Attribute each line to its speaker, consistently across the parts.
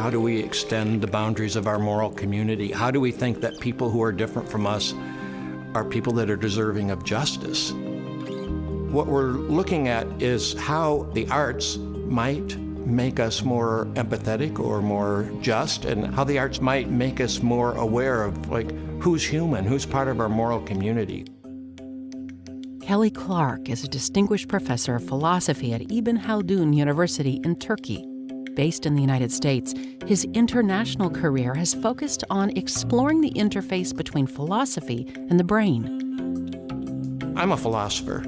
Speaker 1: how do we extend the boundaries of our moral community? How do we think that people who are different from us are people that are deserving of justice? What we're looking at is how the arts might make us more empathetic or more just, and how the arts might make us more aware of, like, who's human, who's part of our moral community.
Speaker 2: Kelly Clark is a distinguished professor of philosophy at Ibn Khaldun University in Turkey. Based in the United States, his international career has focused on exploring the interface between philosophy and the brain.
Speaker 1: I'm a philosopher,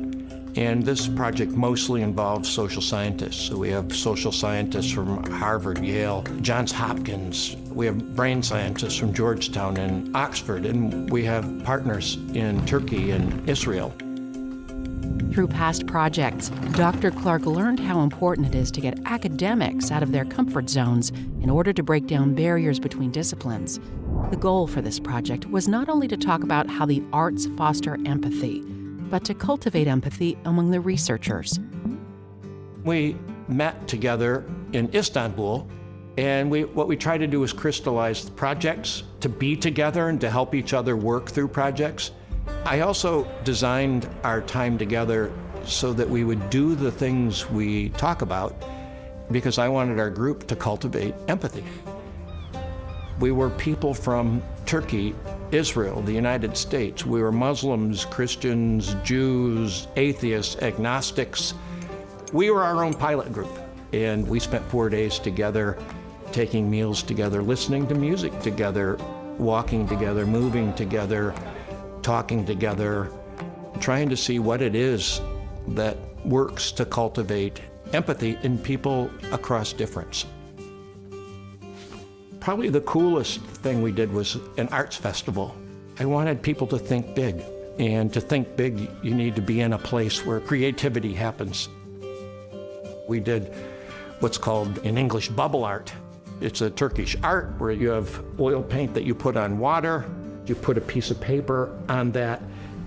Speaker 1: and this project mostly involves social scientists. So we have social scientists from Harvard, Yale, Johns Hopkins. We have brain scientists from Georgetown and Oxford, and we have partners in Turkey and Israel.
Speaker 2: Through past projects, Dr. Clark learned how important it is to get academics out of their comfort zones in order to break down barriers between disciplines. The goal for this project was not only to talk about how the arts foster empathy, but to cultivate empathy among the researchers.
Speaker 1: We met together in Istanbul, and what we tried to do was crystallize the projects, to be together and to help each other work through projects. I also designed our time together so that we would do the things we talk about, because I wanted our group to cultivate empathy. We were people from Turkey, Israel, the United States. We were Muslims, Christians, Jews, atheists, agnostics. We were our own pilot group, and we spent 4 days together, taking meals together, listening to music together, walking together, moving together, talking together, trying to see what it is that works to cultivate empathy in people across difference. Probably the coolest thing we did was an arts festival. I wanted people to think big, and to think big, you need to be in a place where creativity happens. We did what's called, in English, bubble art. It's a Turkish art where you have oil paint that you put on water. You put a piece of paper on that,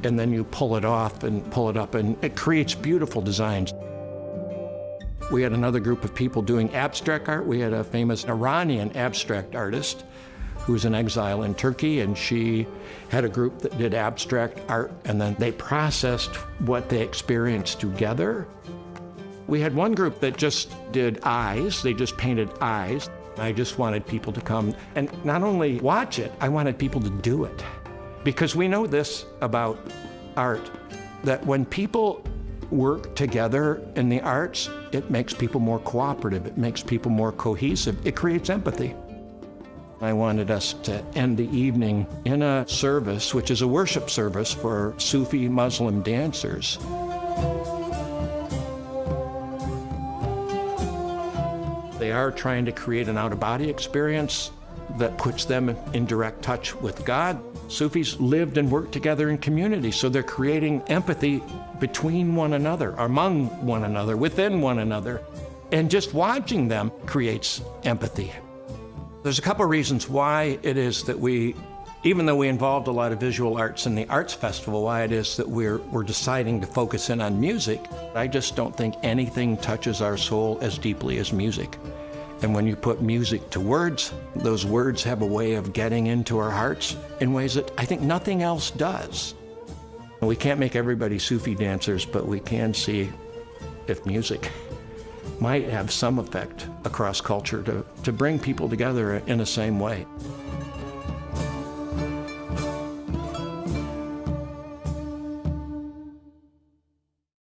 Speaker 1: and then you pull it off and pull it up, and it creates beautiful designs. We had another group of people doing abstract art. We had a famous Iranian abstract artist who was in exile in Turkey, and she had a group that did abstract art, and then they processed what they experienced together. We had one group that just did eyes. They just painted eyes. I just wanted people to come and not only watch it, I wanted people to do it. Because we know this about art, that when people work together in the arts, it makes people more cooperative, it makes people more cohesive, it creates empathy. I wanted us to end the evening in a service, which is a worship service for Sufi Muslim dancers. They are trying to create an out-of-body experience that puts them in direct touch with God. Sufis lived and worked together in community, so they're creating empathy between one another, among one another, within one another. And just watching them creates empathy. There's a couple of reasons why it is that we, even though we involved a lot of visual arts in the Arts Festival, why it is that we're deciding to focus in on music. I just don't think anything touches our soul as deeply as music. And when you put music to words, those words have a way of getting into our hearts in ways that I think nothing else does. We can't make everybody Sufi dancers, but we can see if music might have some effect across culture to bring people together in the same way.